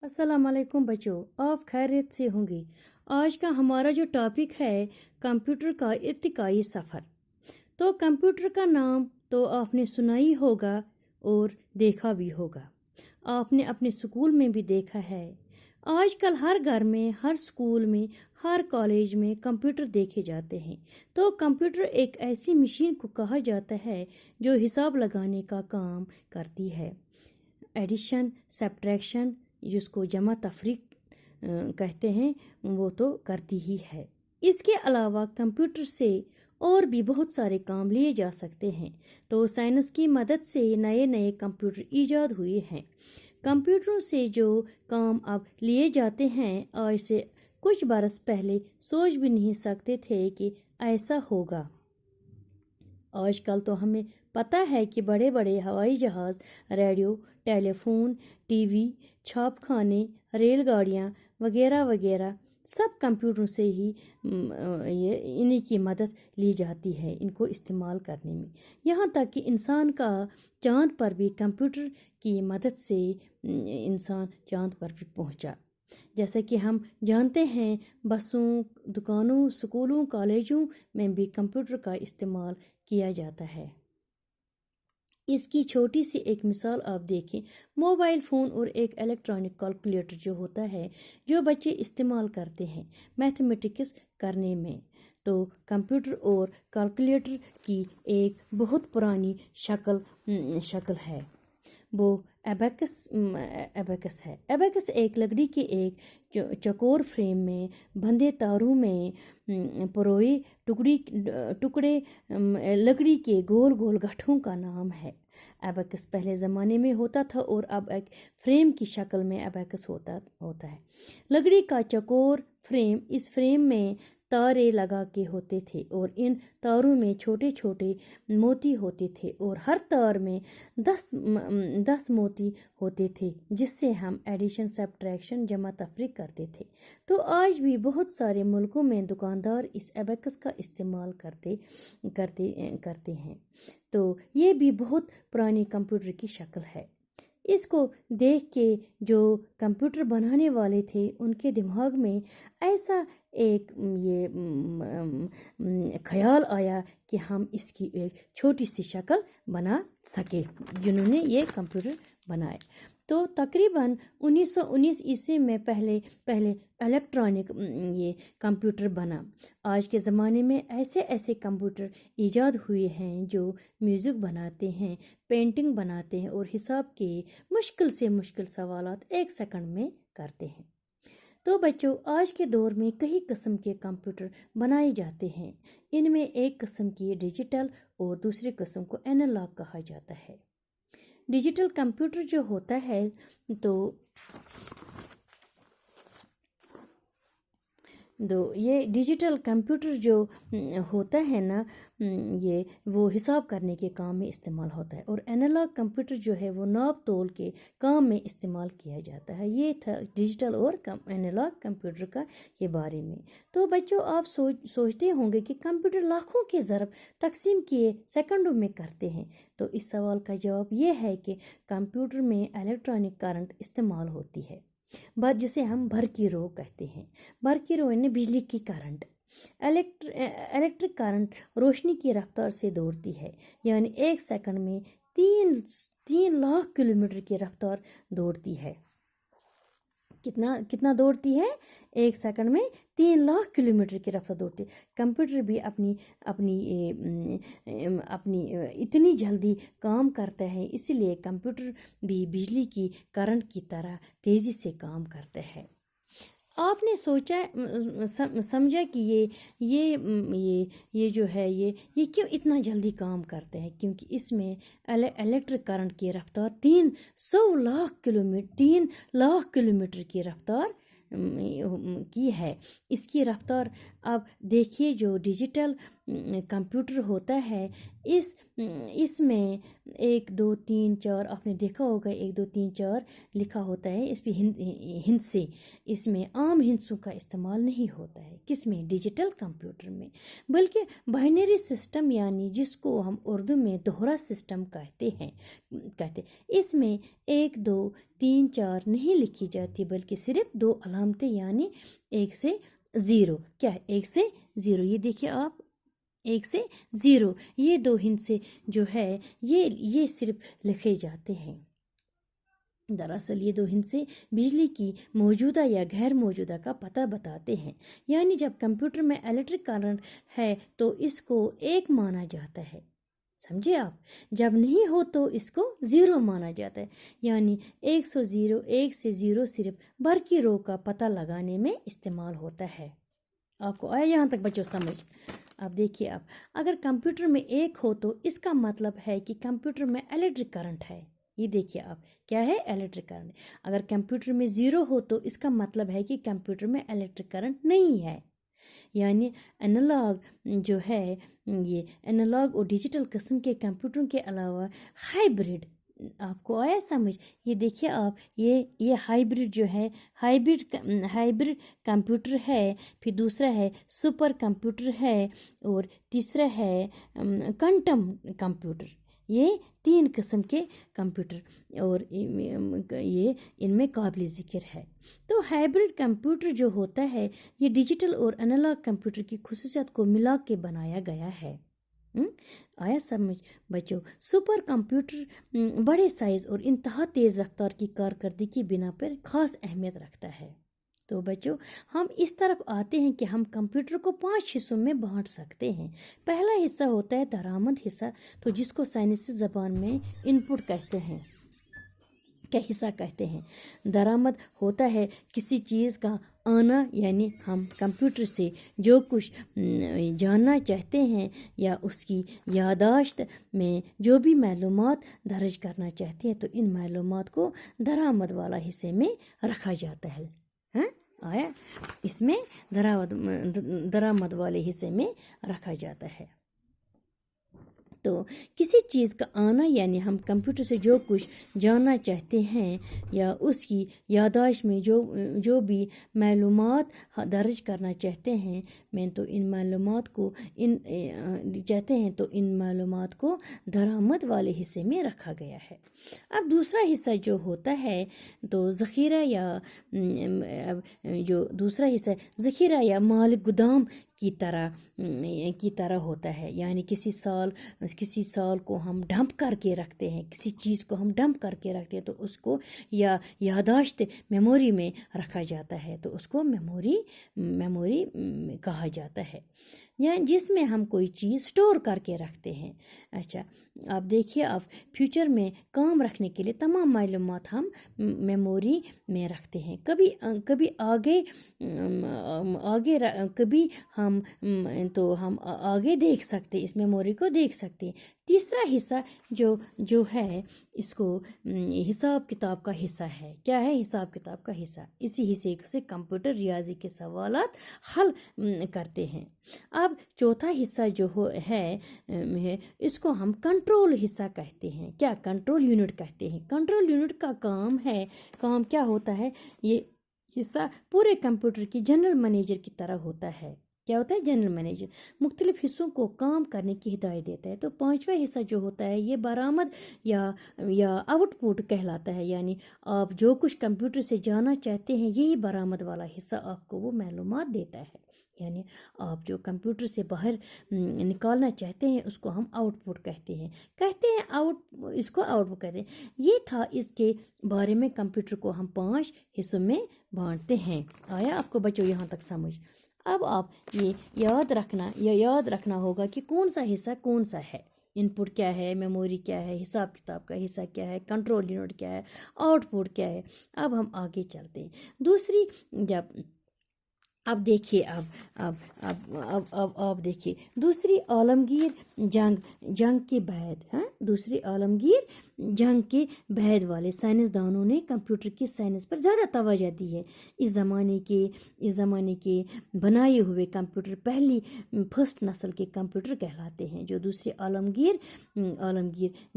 अस्सलाम वालेकुम बच्चों, आप खैरियत से होंगे। आज का हमारा जो टॉपिक है कंप्यूटर का इर्तिकाई सफ़र। तो कंप्यूटर का नाम तो आपने सुना ही होगा और देखा भी होगा। आपने अपने स्कूल में भी देखा है। आजकल हर घर में, हर स्कूल में, हर कॉलेज में कंप्यूटर देखे जाते हैं। तो कंप्यूटर एक ऐसी मशीन को कहा जाता है जो हिसाब लगाने का काम करती है। एडिशन, सब्ट्रैक्शन, जिसको जमा तफरीक कहते हैं, वो तो करती ही है। इसके अलावा कंप्यूटर से और भी बहुत सारे काम लिए जा सकते हैं। तो साइंस की मदद से नए नए कंप्यूटर ईजाद हुए हैं। कंप्यूटरों से जो काम अब लिए जाते हैं, आज से कुछ बरस पहले सोच भी नहीं सकते थे कि ऐसा होगा। आजकल तो हमें पता है कि बड़े बड़े हवाई जहाज़, रेडियो, टेलीफोन, टीवी, छापखाने, रेलगाड़ियाँ वगैरह वगैरह सब कंप्यूटरों से ही ये इन्हीं की मदद ली जाती है इनको इस्तेमाल करने में। यहाँ तक कि इंसान का चाँद पर भी कंप्यूटर की मदद से इंसान चाँद पर भी पहुँचा। जैसे कि हम जानते हैं, बसों, दुकानों, स्कूलों, कॉलेजों में भी कंप्यूटर का इस्तेमाल किया जाता है। इसकी छोटी सी एक मिसाल आप देखें, मोबाइल फ़ोन और एक इलेक्ट्रॉनिक कैलकुलेटर जो होता है, जो बच्चे इस्तेमाल करते हैं मैथमेटिक्स करने में। तो कंप्यूटर और कैलकुलेटर की एक बहुत पुरानी शक्ल है, वो एबेकस है। एबेकस एक लकड़ी के एक चौकोर फ्रेम में बंधे तारों में परोए टुकड़े लकड़ी के गोल गोल गट्ठों का नाम है। एबेकस पहले ज़माने में होता था और अब एक फ्रेम की शक्ल में एबेकस होता है। लकड़ी का चौकोर फ्रेम, इस फ्रेम में तारे लगा के होते थे और इन तारों में छोटे छोटे मोती होते थे और हर तार में 10 मोती होते थे, जिससे हम एडिशन, सब्ट्रैक्शन, जमा तफरीक करते थे। तो आज भी बहुत सारे मुल्कों में दुकानदार इस एबेकस का इस्तेमाल करते हैं। तो ये भी बहुत पुरानी कंप्यूटर की शक्ल है। इसको देख के जो कंप्यूटर बनाने वाले थे, उनके दिमाग में ऐसा एक ये ख्याल आया कि हम इसकी एक छोटी सी शक्ल बना सके, जिन्होंने ये कंप्यूटर बनाए। तो तकरीबन 1919 ईस्वी में पहले इलेक्ट्रॉनिक ये कंप्यूटर बना। आज के ज़माने में ऐसे ऐसे कंप्यूटर ईजाद हुए हैं जो म्यूज़िक बनाते हैं, पेंटिंग बनाते हैं और हिसाब के मुश्किल से मुश्किल सवालात 1 सेकंड में करते हैं। तो बच्चों, आज के दौर में कई किस्म के कंप्यूटर बनाए जाते हैं। इनमें एक किस्म की डिजिटल और दूसरी किस्म को एनालॉग कहा जाता है। डिजिटल कंप्यूटर जो होता है, तो ये डिजिटल कंप्यूटर जो होता है ना, ये वो हिसाब करने के काम में इस्तेमाल होता है। और एनालॉग कंप्यूटर जो है वो नाप तोल के काम में इस्तेमाल किया जाता है। ये था डिजिटल और एनालॉग कंप्यूटर का के बारे में। तो बच्चों, आप सोचते होंगे कि कंप्यूटर लाखों के ज़रब तकसीम किए सेकंडों में करते हैं। तो इस सवाल का जवाब ये है कि कंप्यूटर में इलेक्ट्रॉनिक करंट इस्तेमाल होती है, जिसे हम भर की रो कहते हैं। भर की रो यानी बिजली की करंट। इलेक्ट्रिक करंट रोशनी की रफ्तार से दौड़ती है, यानी 1 सेकंड में 3 लाख किलोमीटर की रफ्तार दौड़ती है। कितना दौड़ती है? 1 सेकंड में 3 लाख किलोमीटर की रफ्तार दौड़ती है। कंप्यूटर भी अपनी इतनी जल्दी काम करता है, इसलिए कंप्यूटर भी बिजली की करंट की तरह तेज़ी से काम करता है। आपने समझा कि ये जो है ये क्यों इतना जल्दी काम करता है? क्योंकि इसमें इलेक्ट्रिक करंट की रफ्तार 3 लाख किलोमीटर की रफ्तार की है। इसकी रफ्तार अब देखिए, जो डिजिटल कंप्यूटर होता है इसमें 1 2 3 4 आपने देखा होगा 1 2 3 4 लिखा होता है। इस पे हिंसे, इसमें आम हिंसों का इस्तेमाल नहीं होता है। किसमें? डिजिटल कंप्यूटर में। बल्कि बाइनरी सिस्टम यानी जिसको हम उर्दू में दोहरा सिस्टम कहते इसमें 1 2 3 4 नहीं लिखी जाती, बल्कि सिर्फ 2 अलामतें यानी 1 से 0। क्या है? 1 से 0। ये देखिए आप, 1 से 0, ये 2 हिंसे जो है ये सिर्फ लिखे जाते हैं। दरअसल ये 2 हिंसे बिजली की मौजूदा या गैर मौजूदा का पता बताते हैं। यानी जब कंप्यूटर में इलेक्ट्रिक करंट है तो इसको 1 माना जाता है, समझे आप। जब नहीं हो तो इसको 0 माना जाता है। यानी 1 से 0 सिर्फ भर की रो का पता लगाने में इस्तेमाल होता है। आपको आया यहाँ तक बच्चों समझ? अब देखिए आप, अगर कंप्यूटर में 1 हो तो इसका मतलब है कि कंप्यूटर में इलेक्ट्रिक करंट है। ये देखिए आप, क्या है? Electric current. अगर कंप्यूटर में 0 हो तो इसका मतलब है कि कंप्यूटर में इलेक्ट्रिक करंट नहीं है। यानी एनालॉग जो है, ये एनालॉग और डिजिटल किस्म के कंप्यूटरों के अलावा हाइब्रिड, आपको आया समझ? ये देखिए आप, ये हाइब्रिड जो है, हाइब्रिड कंप्यूटर है, फिर दूसरा है सुपर कंप्यूटर है, और तीसरा है क्वांटम कंप्यूटर। ये 3 किस्म के कंप्यूटर और ये इनमें काबिल ज़िक्र है। तो हाइब्रिड कंप्यूटर जो होता है ये डिजिटल और एनालॉग कंप्यूटर की खुसूसियत को मिला के बनाया गया है। आया समझ बच्चों? सुपर कंप्यूटर बड़े साइज और इंतहा तेज़ रफ्तार की कारकर्दगी की बिना पर ख़ास अहमियत रखता है। तो बच्चों, हम इस तरफ आते हैं कि हम कंप्यूटर को 5 हिस्सों में बांट सकते हैं। पहला हिस्सा होता है दरामद हिस्सा, तो जिसको साइंसी ज़बान में इनपुट कहते हैं, क्या हिस्सा कहते हैं। दरामद होता है किसी चीज़ का आना, यानी हम कंप्यूटर से जो कुछ जानना चाहते हैं या उसकी यादाश्त में जो भी मालूमात दर्ज करना चाहते हैं, तो इन मालूमात को दरामद वाला हिस्से में रखा जाता है। हाँ आया, इसमें दरामद वाले हिस्से में रखा जाता है। तो किसी चीज़ का आना यानी हम कंप्यूटर से जो कुछ जानना चाहते हैं या उसकी यादाश्त में जो भी मालूमात दर्ज करना चाहते हैं, तो इन मालूमात को इन मालूमात को दरामद वाले हिस्से में रखा गया है। अब दूसरा हिस्सा जो होता है तो ज़ख़ीरा या माल गुदाम की तरह होता है। यानी किसी साल को हम डंप करके रखते हैं, किसी चीज़ को हम डंप करके रखते हैं, तो उसको या यादाश्त मेमोरी में रखा जाता है, तो उसको मेमोरी कहा जाता है, या जिसमें हम कोई चीज़ स्टोर करके रखते हैं। अच्छा, आप देखिए, आप फ्यूचर में काम रखने के लिए तमाम मालूमात हम मेमोरी में रखते हैं। कभी कभी हम आगे देख सकते, इस मेमोरी को देख सकते। तीसरा हिस्सा जो है इसको हिसाब किताब का हिस्सा है। क्या है? हिसाब किताब का हिस्सा। इसी हिस्से से कंप्यूटर रियाजी के सवालात हल करते हैं। अब चौथा हिस्सा जो है इसको हम कंट्रोल हिस्सा कहते हैं। क्या? कंट्रोल यूनिट कहते हैं। कंट्रोल यूनिट का काम क्या होता है? ये हिस्सा पूरे कंप्यूटर की जनरल मैनेजर की तरह होता है। क्या होता है? जनरल मैनेजर मुख्तलिफ हिस्सों को काम करने की हिदायत देता है। तो 5वां हिस्सा जो होता है ये बरामद या आउटपुट कहलाता है। यानी आप जो कुछ कंप्यूटर से जानना चाहते हैं, यही बरामद वाला हिस्सा आपको वो मालूमात देता है। यानी आप जो कंप्यूटर से बाहर निकालना चाहते हैं उसको हम आउटपुट कहते हैं। इसको आउटपुट कहते हैं। ये था इसके बारे में। कंप्यूटर को हम 5 हिस्सों में बांटते हैं। आया आपको बच्चों यहाँ तक समझ? अब आप ये याद रखना होगा कि कौन सा हिस्सा कौन सा है। इनपुट क्या है, मेमोरी क्या है, हिसाब किताब का हिस्सा क्या है, कंट्रोल यूनिट क्या है, आउटपुट क्या है। अब हम आगे चलते हैं। अब देखिए, अब देखिए दूसरी आलमगीर जंग के बाद, दूसरी आलमगीर जंग के बाद वाले साइंसदानों ने कंप्यूटर की साइंस पर ज़्यादा तवज्जो दी है। इस ज़माने के बनाए हुए कंप्यूटर पहली फर्स्ट नस्ल के कंप्यूटर कहलाते हैं। जो दूसरे आलमगीर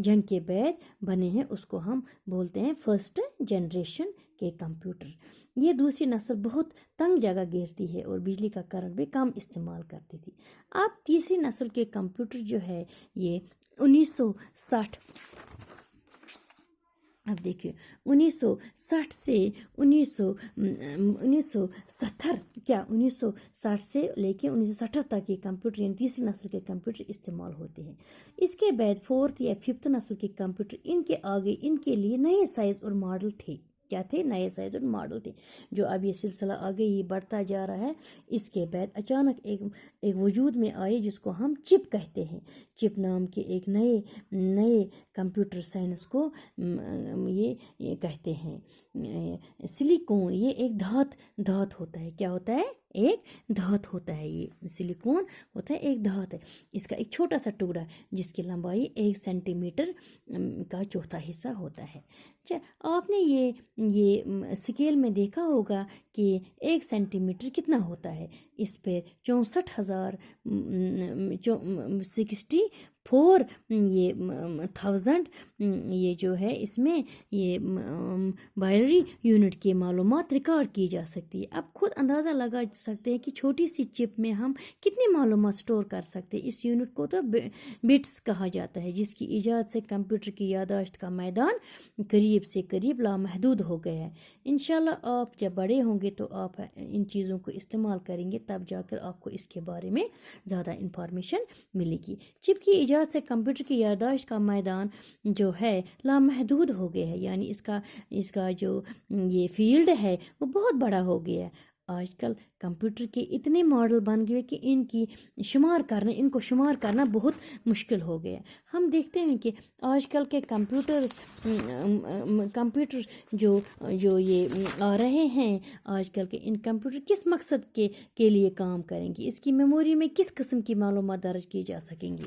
जंग के बाद बने हैं उसको हम बोलते हैं फर्स्ट जनरेशन के कंप्यूटर। ये दूसरी नस्ल बहुत तंग जगह घेरती है और बिजली का करंट भी कम इस्तेमाल करती थी। अब तीसरी नस्ल के कंप्यूटर जो है ये 1960, अब देखिए 1960 से 1960 से लेके 1970 तक ये कंप्यूटर यानी तीसरी नस्ल के कंप्यूटर इस्तेमाल होते हैं। इसके बाद फोर्थ या फिफ्थ नस्ल के कंप्यूटर इनके आगे इनके लिए नए साइज और मॉडल थे। क्या थे? नए साइज और मॉडल थे। जो अब ये सिलसिला आगे ही बढ़ता जा रहा है। इसके बाद अचानक एक वजूद में आए जिसको हम चिप कहते हैं। चिप नाम के एक नए कंप्यूटर साइंस को ये कहते हैं सिलिकॉन। ये एक धात होता है। क्या होता है? एक धात होता है। ये सिलिकॉन होता है, एक धात है। इसका एक छोटा सा टुकड़ा जिसकी लंबाई 1 सेंटीमीटर का चौथा हिस्सा होता है। आपने ये स्केल में देखा होगा कि 1 सेंटीमीटर कितना होता है। इस पे 64,064 1000 ये जो है इसमें ये बाइनरी यूनिट की मालूमात रिकॉर्ड की जा सकती है। आप खुद अंदाज़ा लगा सकते हैं कि छोटी सी चिप में हम कितनी मालूमात स्टोर कर सकते हैं। इस यूनिट को तो बिट्स कहा जाता है, जिसकी इजाद से कंप्यूटर की याददाश्त का मैदान करीब से करीब लामहदूद हो गया है। इंशाल्लाह आप जब बड़े होंगे तो आप इन चीज़ों को इस्तेमाल करेंगे, तब जाकर आपको इसके बारे में ज़्यादा इंफॉर्मेशन मिलेगी। चिप की इजाद से कंप्यूटर की याददाश्त का मैदान जो है लामहदूद हो गया है, यानी इसका जो ये फील्ड है वो बहुत बड़ा हो गया है। आजकल कंप्यूटर के इतने मॉडल बन गए कि इनको शुमार करना बहुत मुश्किल हो गया। हम देखते हैं कि आजकल के कंप्यूटर जो ये आ रहे हैं आजकल के, इन कंप्यूटर किस मकसद के लिए काम करेंगे, इसकी मेमोरी में किस किस्म की मालूमात दर्ज की जा सकेंगी।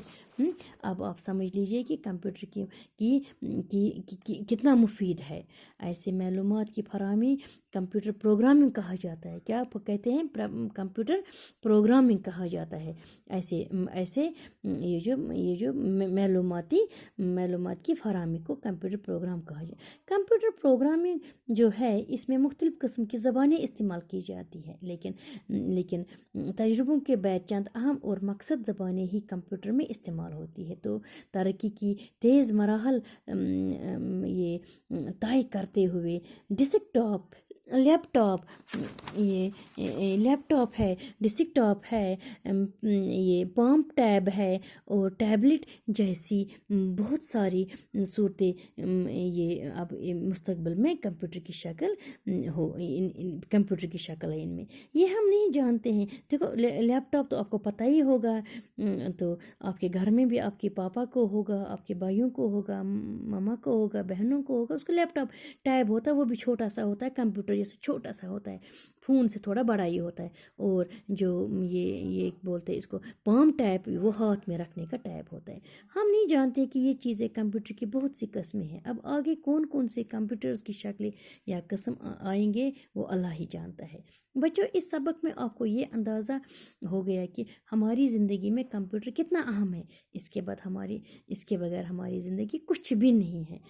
अब आप समझ लीजिए कि कंप्यूटर की कितना मुफीद है। ऐसे मालूमात की फराहमी कंप्यूटर प्रोग्रामिंग कहा जाता है। क्या आप कहते हैं? कंप्यूटर प्रोग्रामिंग कहा जाता है। ऐसे ये जो मालूमात की फराहमी को कंप्यूटर प्रोग्राम कहा जाता है। कंप्यूटर प्रोग्रामिंग जो है इसमें मुख्तलिफ किस्म की ज़बानें इस्तेमाल की जाती है, लेकिन तजुर्बों के बाद चंद अहम और मकसद ज़बानें ही कंप्यूटर में इस्तेमाल होती है। तो तरक्की की तेज़ मराहल ये तय करते हुए डेस्कटॉप, लैपटॉप है, डेस्कटॉप है, ये पाम टैब है और टैबलेट जैसी बहुत सारी सूरतें ये अब मुस्तकबिल में कंप्यूटर की शक्ल कंप्यूटर की शक्ल है इनमें। ये हम नहीं जानते हैं। देखो लैपटॉप तो आपको पता ही होगा, तो आपके घर में भी आपके पापा को होगा, आपके भाइयों को होगा, मामा को होगा, बहनों को होगा, उसका लैपटॉप टैब होता है। वो भी छोटा सा होता है, कंप्यूटर जैसे छोटा सा होता है, फ़ोन से थोड़ा बड़ा ही होता है। और जो ये बोलते हैं इसको पाम टैब, वो हाथ में रखने का टैब होता है। हम नहीं जानते कि ये चीज़ें कंप्यूटर की बहुत सी किस्में हैं। अब आगे कौन कौन से कंप्यूटर्स की शक्लें या किस्म आएंगे वो अल्लाह ही जानता है। बच्चों, इस सबक में आपको ये अंदाज़ा हो गया कि हमारी ज़िंदगी में कंप्यूटर कितना अहम है। इसके बगैर हमारी ज़िंदगी कुछ भी नहीं है।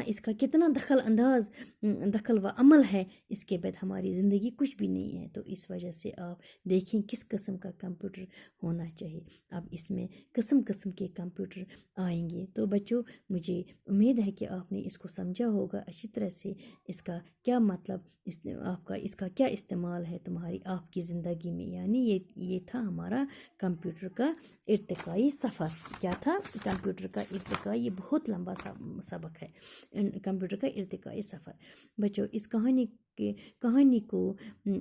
इसका कितना दखल व अमल है, इसके बाद हमारी ज़िंदगी कुछ भी नहीं है। तो इस वजह से आप देखें किस किस्म का कंप्यूटर होना चाहिए। अब इसमें किस्म किस्म के कंप्यूटर आएंगे। तो बच्चों, मुझे उम्मीद है कि आपने इसको समझा होगा अच्छी तरह से। इसका क्या मतलब, इसका क्या इस्तेमाल है आपकी ज़िंदगी में। यानी ये था हमारा कंप्यूटर का इर्तिकाई सफ़र। क्या था? कंप्यूटर का इर्तिका। ये बहुत लंबा सबक है, कंप्यूटर का इर्तिकाई सफ़र। बच्चों, इस कहानी को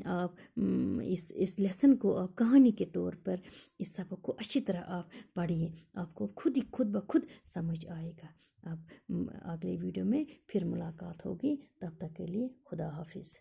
आप इस लेसन को आप कहानी के तौर पर इस सबक को अच्छी तरह आप पढ़िए। आपको खुद ब खुद समझ आएगा। अब अगले वीडियो में फिर मुलाकात होगी। तब तक के लिए खुदा हाफिज़।